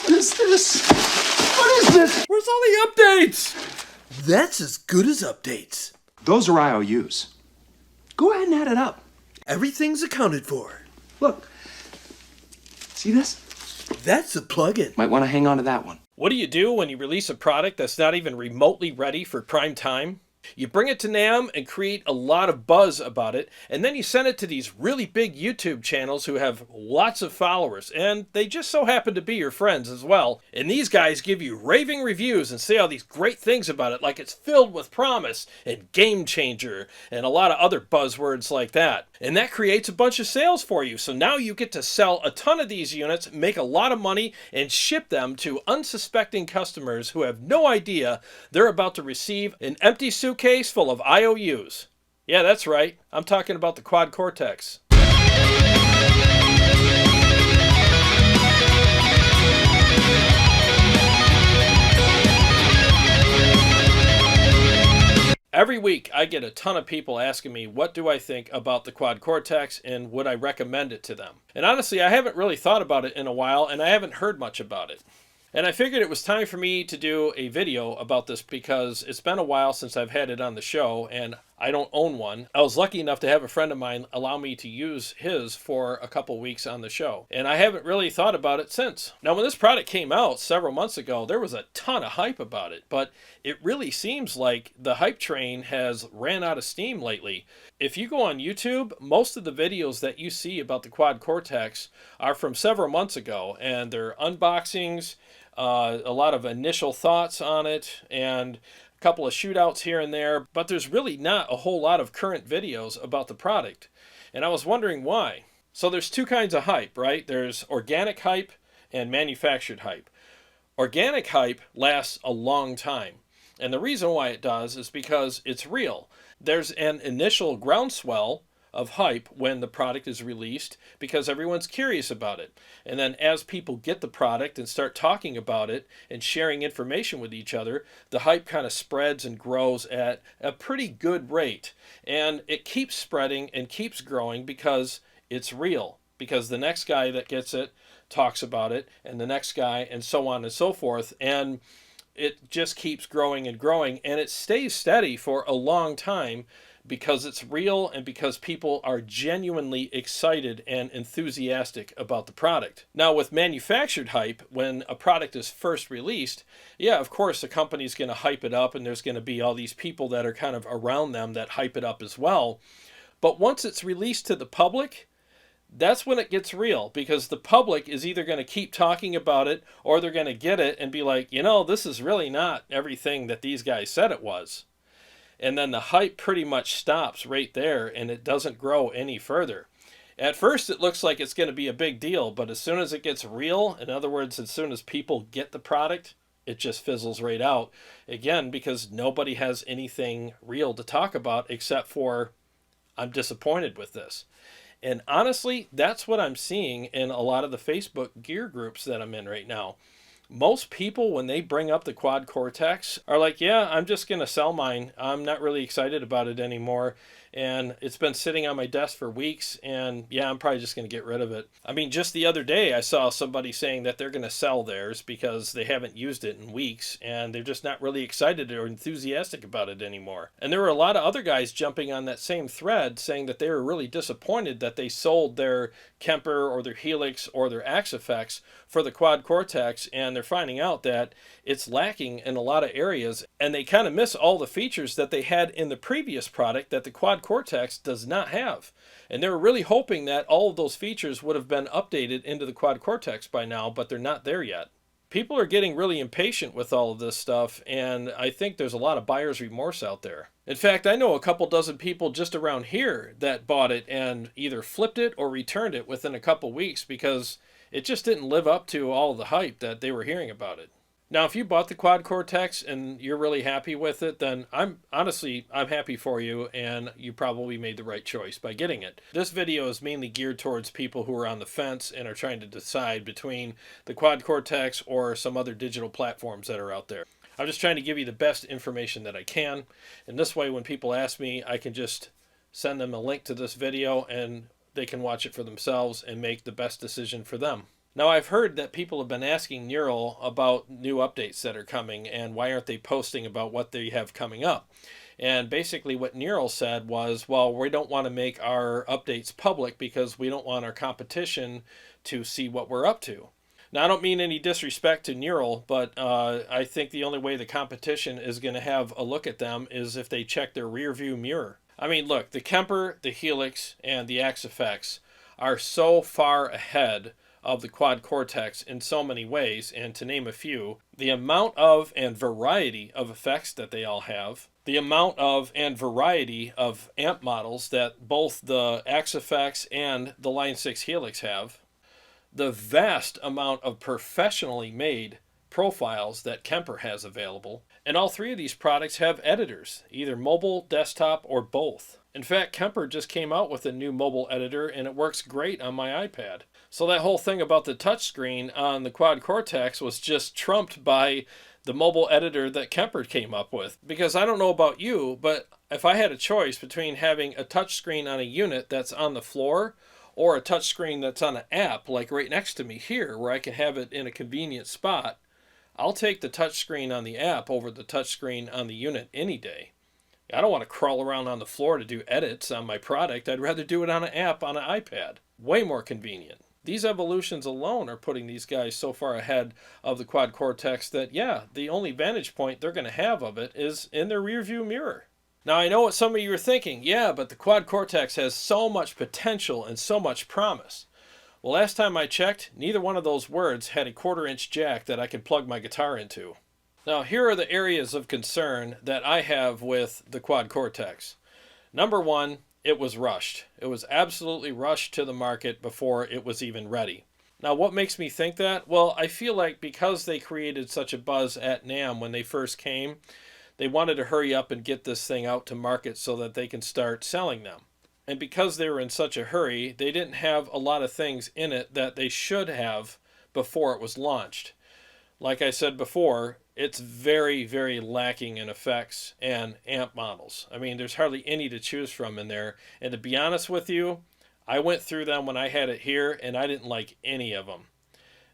What is this? What is this? Where's all the updates? That's as good as updates. Those are IOUs. Go ahead and add it up. Everything's accounted for. Look. See this? That's a plugin. Might want to hang on to that one. What do you do when you release a product that's not even remotely ready for prime time? You bring it to NAMM and create a lot of buzz about it, and then you send it to these really big YouTube channels who have lots of followers, and they just so happen to be your friends as well. And these guys give you raving reviews and say all these great things about it, like it's filled with promise and game changer and a lot of other buzzwords like that. And that creates a bunch of sales for you. So now you get to sell a ton of these units, make a lot of money, and ship them to unsuspecting customers who have no idea they're about to receive an empty suitcase full of IOUs. Yeah, that's right. I'm talking about the Quad Cortex. Every week I get a ton of people asking me what do I think about the Quad Cortex and would I recommend it to them. And honestly, I haven't really thought about it in a while and I haven't heard much about it. And I figured it was time for me to do a video about this because it's been a while since I've had it on the show and I don't own one. I was lucky enough to have a friend of mine allow me to use his for a couple weeks on the show. And I haven't really thought about it since. Now, when this product came out several months ago, there was a ton of hype about it. But it really seems like the hype train has ran out of steam lately. If you go on YouTube, most of the videos that you see about the Quad Cortex are from several months ago. And they're unboxings, a lot of initial thoughts on it, and a couple of shootouts here and there, but there's really not a whole lot of current videos about the product. And I was wondering why. So there's two kinds of hype, right? There's organic hype and manufactured hype. Organic hype lasts a long time. And the reason why it does is because it's real. There's an initial groundswell of hype when the product is released because everyone's curious about it. And then as people get the product and start talking about it and sharing information with each other, the hype kind of spreads and grows at a pretty good rate. And it keeps spreading and keeps growing because it's real. Because the next guy that gets it talks about it, and the next guy, and so on and so forth. And it just keeps growing and growing, and it stays steady for a long time because it's real and because people are genuinely excited and enthusiastic about the product. Now, with manufactured hype, when a product is first released, yeah, of course, the company's going to hype it up, and there's going to be all these people that are kind of around them that hype it up as well. But once it's released to the public, that's when it gets real, because the public is either going to keep talking about it or they're going to get it and be like, you know, this is really not everything that these guys said it was. And then the hype pretty much stops right there and it doesn't grow any further. At first it looks like it's going to be a big deal, but as soon as it gets real, in other words, as soon as people get the product, it just fizzles right out. Again, because nobody has anything real to talk about except for, I'm disappointed with this. And honestly, that's what I'm seeing in a lot of the Facebook gear groups that I'm in right now. Most people, when they bring up the Quad Cortex, are like, yeah, I'm just going to sell mine. I'm not really excited about it anymore. And it's been sitting on my desk for weeks. And yeah, I'm probably just going to get rid of it. I mean, just the other day, I saw somebody saying that they're going to sell theirs because they haven't used it in weeks. And they're just not really excited or enthusiastic about it anymore. And there were a lot of other guys jumping on that same thread saying that they were really disappointed that they sold their Kemper or their Helix or their Axe FX for the Quad Cortex, and they're finding out that it's lacking in a lot of areas, and they kind of miss all the features that they had in the previous product that the Quad Cortex does not have. And they were really hoping that all of those features would have been updated into the Quad Cortex by now, but they're not there yet. People are getting really impatient with all of this stuff, and I think there's a lot of buyer's remorse out there. In fact, I know a couple dozen people just around here that bought it and either flipped it or returned it within a couple weeks because it just didn't live up to all the hype that they were hearing about it. Now, if you bought the Quad Cortex and you're really happy with it, then I'm happy for you, and you probably made the right choice by getting it. This video is mainly geared towards people who are on the fence and are trying to decide between the Quad Cortex or some other digital platforms that are out there. I'm just trying to give you the best information that I can, and this way when people ask me, I can just send them a link to this video and they can watch it for themselves and make the best decision for them. Now, I've heard that people have been asking Neural about new updates that are coming and why aren't they posting about what they have coming up. And basically what Neural said was, well, we don't want to make our updates public because we don't want our competition to see what we're up to. Now, I don't mean any disrespect to Neural, but I think the only way the competition is going to have a look at them is if they check their rear view mirror. I mean, look, the Kemper, the Helix, and the XFX are so far ahead of the Quad Cortex in so many ways, and to name a few, the amount of and variety of effects that they all have, the amount of and variety of amp models that both the XFX and the Line 6 Helix have, the vast amount of professionally made profiles that Kemper has available, and all three of these products have editors, either mobile, desktop, or both. In fact, Kemper just came out with a new mobile editor and it works great on my iPad. So that whole thing about the touchscreen on the Quad Cortex was just trumped by the mobile editor that Kemper came up with. Because I don't know about you, but if I had a choice between having a touchscreen on a unit that's on the floor or a touchscreen that's on an app, like right next to me here, where I can have it in a convenient spot, I'll take the touchscreen on the app over the touchscreen on the unit any day. I don't want to crawl around on the floor to do edits on my product. I'd rather do it on an app on an iPad. Way more convenient. These evolutions alone are putting these guys so far ahead of the Quad Cortex that, yeah, the only vantage point they're going to have of it is in their rearview mirror. Now, I know what some of you are thinking. Yeah, but the Quad Cortex has so much potential and so much promise. Well, last time I checked, neither one of those words had a 1/4-inch jack that I could plug my guitar into. Now, here are the areas of concern that I have with the Quad Cortex. Number one, it was rushed. It was absolutely rushed to the market before it was even ready. Now, what makes me think that? Well, I feel like because they created such a buzz at NAMM when they first came, they wanted to hurry up and get this thing out to market so that they can start selling them. And because they were in such a hurry, they didn't have a lot of things in it that they should have before it was launched. Like I said before, it's very, very lacking in effects and amp models. I mean, there's hardly any to choose from in there. And to be honest with you, I went through them when I had it here, and I didn't like any of them.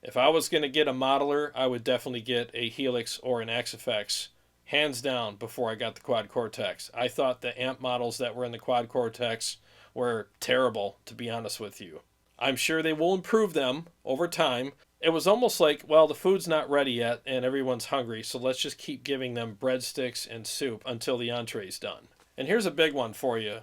If I was going to get a modeler, I would definitely get a Helix or an XFX, hands down, before I got the Quad Cortex. I thought the amp models that were in the Quad Cortex were terrible, to be honest with you. I'm sure they will improve them over time. It was almost like, well, the food's not ready yet and everyone's hungry, so let's just keep giving them breadsticks and soup until the entree's done. And here's a big one for you.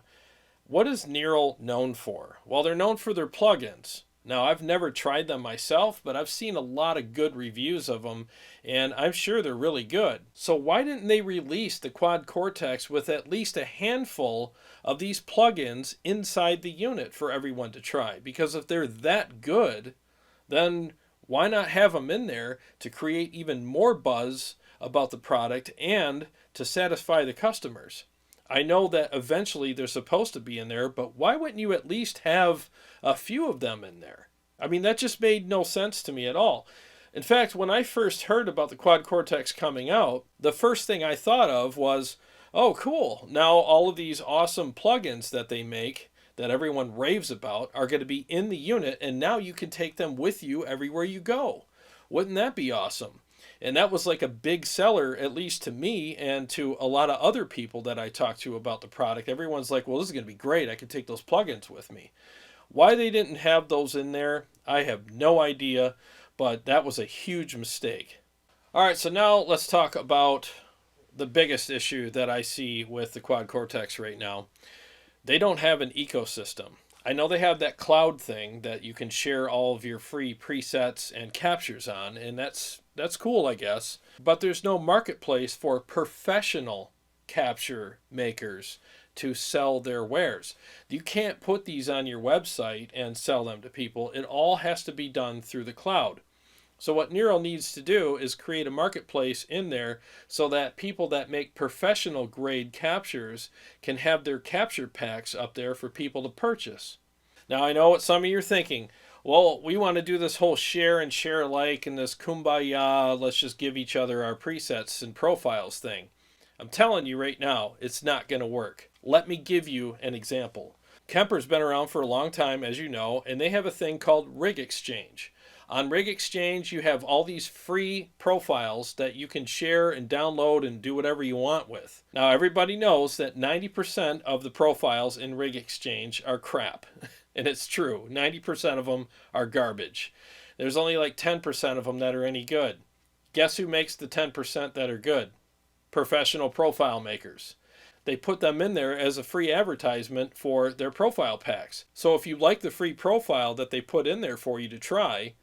What is Neural known for? Well, they're known for their plugins. Now, I've never tried them myself, but I've seen a lot of good reviews of them, and I'm sure they're really good. So why didn't they release the Quad Cortex with at least a handful of these plugins inside the unit for everyone to try? Because if they're that good, then why not have them in there to create even more buzz about the product and to satisfy the customers? I know that eventually they're supposed to be in there, but why wouldn't you at least have a few of them in there? I mean, that just made no sense to me at all. In fact, when I first heard about the Quad Cortex coming out, the first thing I thought of was, oh, cool. Now all of these awesome plugins that they make that everyone raves about are going to be in the unit, and now you can take them with you everywhere you go. Wouldn't that be awesome? And that was like a big seller, at least to me and to a lot of other people that I talked to about the product. Everyone's like, well, this is going to be great. I can take those plugins with me. Why they didn't have those in there, I have no idea, but that was a huge mistake. All right, so now let's talk about the biggest issue that I see with the Quad Cortex right now. They don't have an ecosystem. I know they have that cloud thing that you can share all of your free presets and captures on, and that's cool, I guess. But there's no marketplace for professional capture makers to sell their wares. You can't put these on your website and sell them to people. It all has to be done through the cloud. So what Neural needs to do is create a marketplace in there so that people that make professional grade captures can have their capture packs up there for people to purchase. Now I know what some of you are thinking. Well, we want to do this whole share and share alike and this kumbaya, let's just give each other our presets and profiles thing. I'm telling you right now, it's not going to work. Let me give you an example. Kemper's been around for a long time, as you know, and they have a thing called Rig Exchange. On Rig Exchange, you have all these free profiles that you can share and download and do whatever you want with. Now, everybody knows that 90% of the profiles in Rig Exchange are crap. And it's true. 90% of them are garbage. There's only like 10% of them that are any good. Guess who makes the 10% that are good? Professional profile makers. They put them in there as a free advertisement for their profile packs. So if you like the free profile that they put in there for you to try,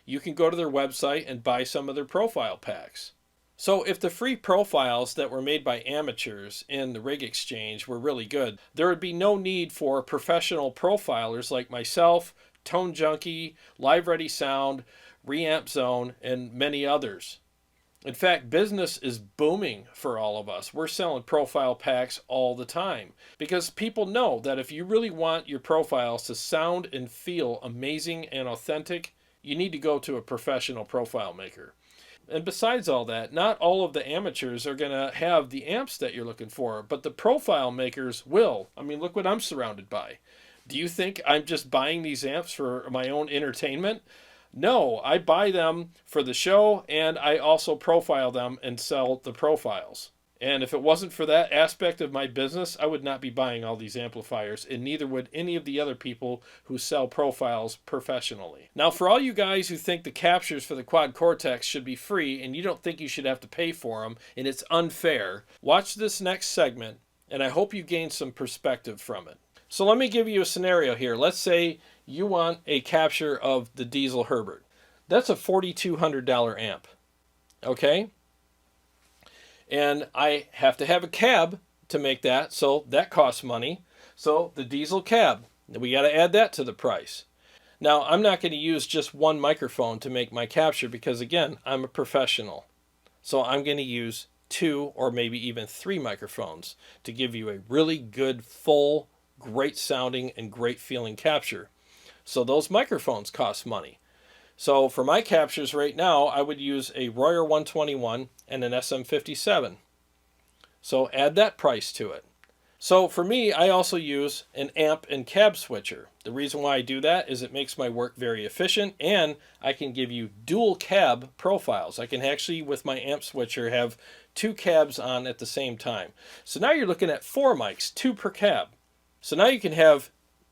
you can go to their website and buy some of their profile packs. So if the free profiles that were made by amateurs in the Rig Exchange were really good, there would be no need for professional profilers like myself, Tone Junkie, Live Ready Sound, Reamp Zone, and many others. In fact, business is booming for all of us. We're selling profile packs all the time because people know that if you really want your profiles to sound and feel amazing and authentic, you need to go to a professional profile maker. And besides all that, not all of the amateurs are going to have the amps that you're looking for, but the profile makers will. I mean, look what I'm surrounded by. Do you think I'm just buying these amps for my own entertainment? No, I buy them for the show, and I also profile them and sell the profiles. And if it wasn't for that aspect of my business, I would not be buying all these amplifiers, and neither would any of the other people who sell profiles professionally. Now, for all you guys who think the captures for the Quad Cortex should be free, and you don't think you should have to pay for them, and it's unfair, watch this next segment, and I hope you gain some perspective from it. So let me give you a scenario here. Let's say you want a capture of the Diesel Herbert. That's a $4,200 amp, okay? And I have to have a cab to make that, so that costs money. So the diesel cab, we got to add that to the price. Now, I'm not going to use just one microphone to make my capture because, again, I'm a professional. So I'm going to use 2 or maybe even 3 microphones to give you a really good, full, great sounding and great feeling capture. So those microphones cost money. So for my captures right now, I would use a Royer 121 and an SM57. So add that price to it. So for me, I also use an amp and cab switcher. The reason why I do that is it makes my work very efficient, and I can give you dual cab profiles. I can actually, with my amp switcher, have 2 cabs on at the same time. So now you're looking at 4 mics, 2 per cab. So now you can have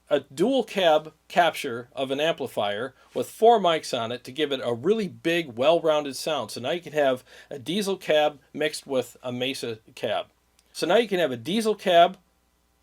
a dual cab capture of an amplifier with 4 mics on it to give it a really big, well-rounded sound. So now you can have a diesel cab mixed with a Mesa cab. So now you can have a diesel cab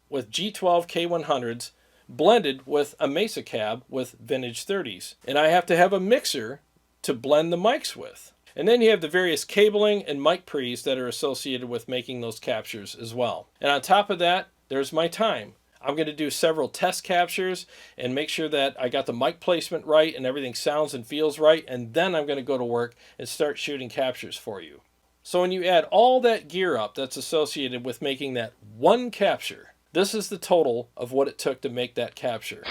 with G12 K100s blended with a Mesa cab with vintage 30s. And I have to have a mixer to blend the mics with. And then you have the various cabling and mic pre's that are associated with making those captures as well. And on top of that, there's my time. I'm going to do several test captures and make sure that I got the mic placement right and everything sounds and feels right, and then I'm going to go to work and start shooting captures for you. So when you add all that gear up that's associated with making that one capture, this is the total of what it took to make that capture.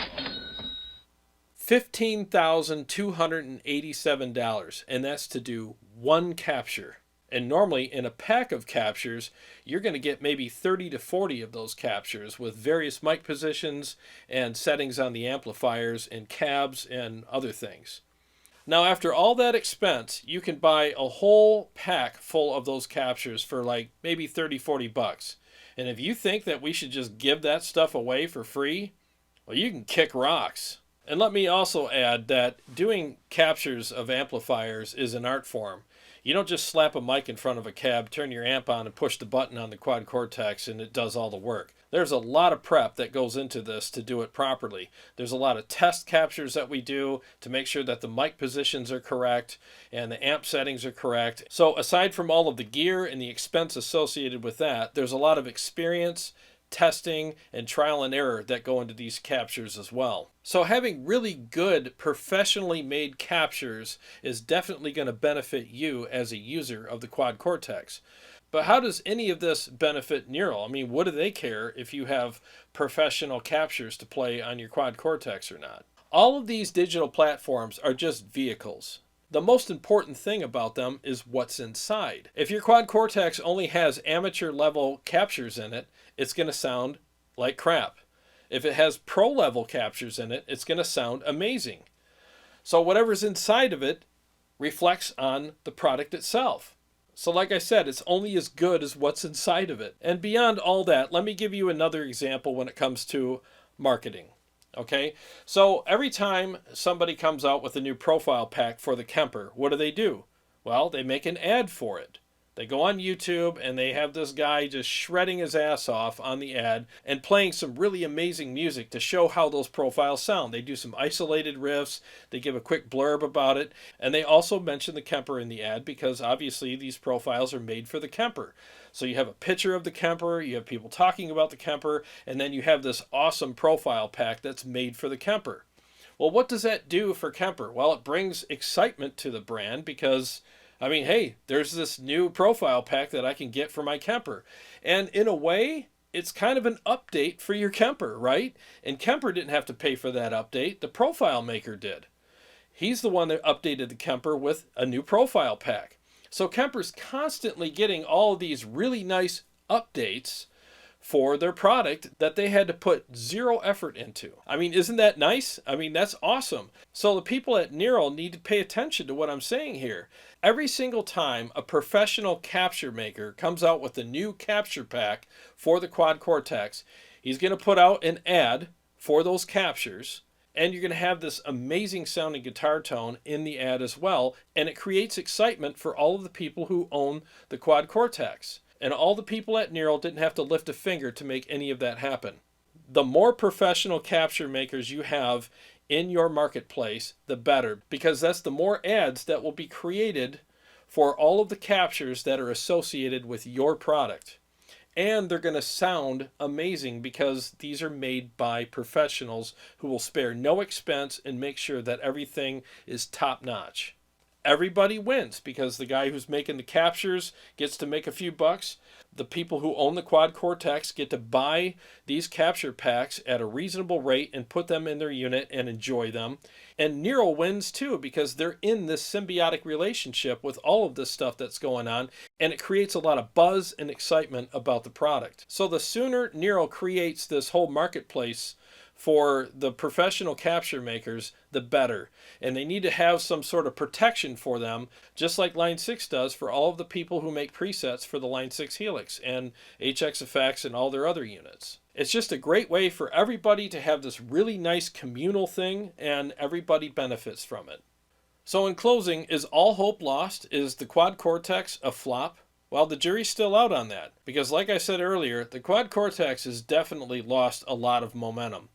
$15,287, and that's to do one capture. And normally in a pack of captures, you're going to get maybe 30 to 40 of those captures with various mic positions and settings on the amplifiers and cabs and other things. Now, after all that expense, you can buy a whole pack full of those captures for like maybe 30, 40 bucks. And if you think that we should just give that stuff away for free, well, you can kick rocks. And let me also add that doing captures of amplifiers is an art form. You don't just slap a mic in front of a cab, turn your amp on, and push the button on the Quad Cortex, and it does all the work. There's a lot of prep that goes into this to do it properly. There's a lot of test captures that we do to make sure that the mic positions are correct and the amp settings are correct. So aside from all of the gear and the expense associated with that, there's a lot of experience, testing, and trial and error that go into these captures as well. So having really good, professionally made captures is definitely going to benefit you as a user of the Quad Cortex. But how does any of this benefit Neural? I mean, what do they care if you have professional captures to play on your Quad Cortex or not? All of these digital platforms are just vehicles. The most important thing about them is what's inside. If your Quad Cortex only has amateur level captures in it, it's going to sound like crap. If it has pro level captures in it, it's going to sound amazing. So whatever's inside of it reflects on the product itself. So like I said, it's only as good as what's inside of it. And beyond all that, let me give you another example when it comes to marketing. Okay, so every time somebody comes out with a new profile pack for the Kemper, what do? Well, they make an ad for it. They go on YouTube and they have this guy just shredding his ass off on the ad and playing some really amazing music to show how those profiles sound. They do some isolated riffs, they give a quick blurb about it, and they also mention the Kemper in the ad because obviously these profiles are made for the Kemper. So you have a picture of the Kemper, you have people talking about the Kemper, and then you have this awesome profile pack that's made for the Kemper. Well, what does that do for Kemper? Well, it brings excitement to the brand because hey, there's this new profile pack that I can get for my Kemper. And in a way, it's kind of an update for your Kemper, right? And Kemper didn't have to pay for that update. The profile maker did. He's the one that updated the Kemper with a new profile pack. So Kemper's constantly getting all of these really nice updates for their product that they had to put zero effort into. Isn't that nice? That's awesome. So the people at Nero need to pay attention to what I'm saying here. Every single time a professional capture maker comes out with a new capture pack for the Quad Cortex, he's going to put out an ad for those captures, and you're going to have this amazing sounding guitar tone in the ad as well, and it creates excitement for all of the people who own the Quad Cortex. And all the people at Nero didn't have to lift a finger to make any of that happen. The more professional capture makers you have in your marketplace, the better, because that's the more ads that will be created for all of the captures that are associated with your product. And they're going to sound amazing because these are made by professionals who will spare no expense and make sure that everything is top notch. Everybody wins because the guy who's making the captures gets to make a few bucks. The people who own the Quad Cortex get to buy these capture packs at a reasonable rate and put them in their unit and enjoy them. And Nero wins too because they're in this symbiotic relationship with all of this stuff that's going on, and it creates a lot of buzz and excitement about the product. So the sooner Nero creates this whole marketplace for the professional capture makers, the better. And they need to have some sort of protection for them, just like Line 6 does for all of the people who make presets for the Line 6 Helix and HX Effects and all their other units. It's just a great way for everybody to have this really nice communal thing, and everybody benefits from it. So in closing, is all hope lost? Is the Quad Cortex a flop? Well, the jury's still out on that, because like I said earlier, the Quad Cortex has definitely lost a lot of momentum.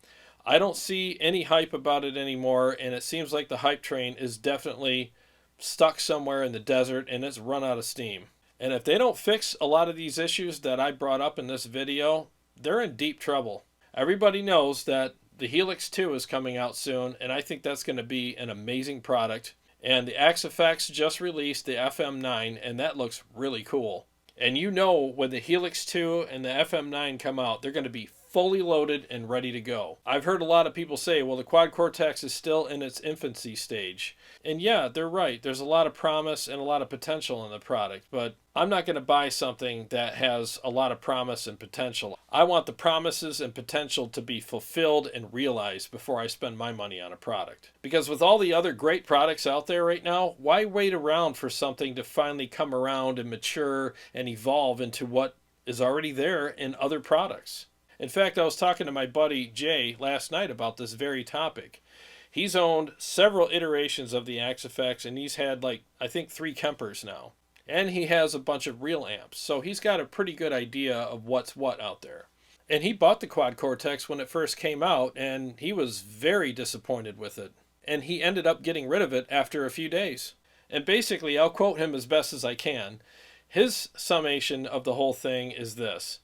I don't see any hype about it anymore, and it seems like the hype train is definitely stuck somewhere in the desert and it's run out of steam. And if they don't fix a lot of these issues that I brought up in this video, they're in deep trouble. Everybody knows that the Helix 2 is coming out soon, and I think that's going to be an amazing product. And the Axe Effects just released the FM9, and that looks really cool. And you know when the Helix 2 and the FM9 come out, they're going to be fully loaded and ready to go. I've heard a lot of people say, well, the Quad Cortex is still in its infancy stage. And yeah, they're right. There's a lot of promise and a lot of potential in the product, but I'm not going to buy something that has a lot of promise and potential. I want the promises and potential to be fulfilled and realized before I spend my money on a product. Because with all the other great products out there right now, why wait around for something to finally come around and mature and evolve into what is already there in other products? In fact, I was talking to my buddy Jay last night about this very topic. He's owned several iterations of the Axe Effects, and he's had I think 3 Kempers now. And he has a bunch of real amps, so he's got a pretty good idea of what's what out there. And he bought the Quad Cortex when it first came out, and he was very disappointed with it. And he ended up getting rid of it after a few days. And basically, I'll quote him as best as I can. His summation of the whole thing is this.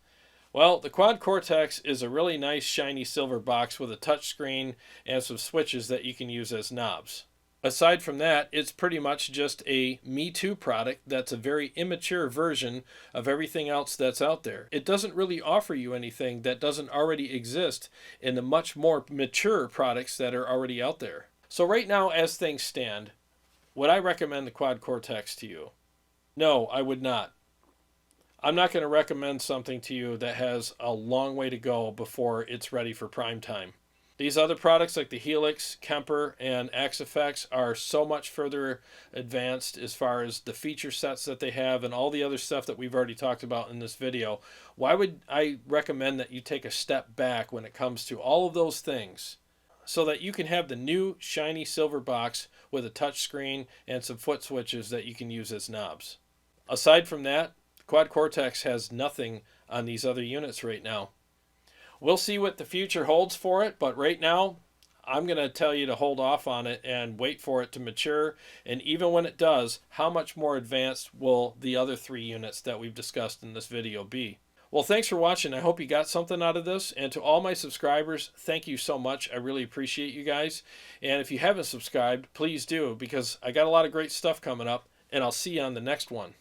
Well, the Quad Cortex is a really nice shiny silver box with a touchscreen and some switches that you can use as knobs. Aside from that, it's pretty much just a Me Too product that's a very immature version of everything else that's out there. It doesn't really offer you anything that doesn't already exist in the much more mature products that are already out there. So right now, as things stand, would I recommend the Quad Cortex to you? No, I would not. I'm not going to recommend something to you that has a long way to go before it's ready for prime time. These other products like the Helix, Kemper, and XFX are so much further advanced as far as the feature sets that they have and all the other stuff that we've already talked about in this video. Why would I recommend that you take a step back when it comes to all of those things so that you can have the new shiny silver box with a touch screen and some foot switches that you can use as knobs? Aside from that, Quad Cortex has nothing on these other units right now. We'll see what the future holds for it, but right now, I'm going to tell you to hold off on it and wait for it to mature. And even when it does, how much more advanced will the other 3 units that we've discussed in this video be? Well, thanks for watching. I hope you got something out of this. And to all my subscribers, thank you so much. I really appreciate you guys. And if you haven't subscribed, please do, because I got a lot of great stuff coming up, and I'll see you on the next one.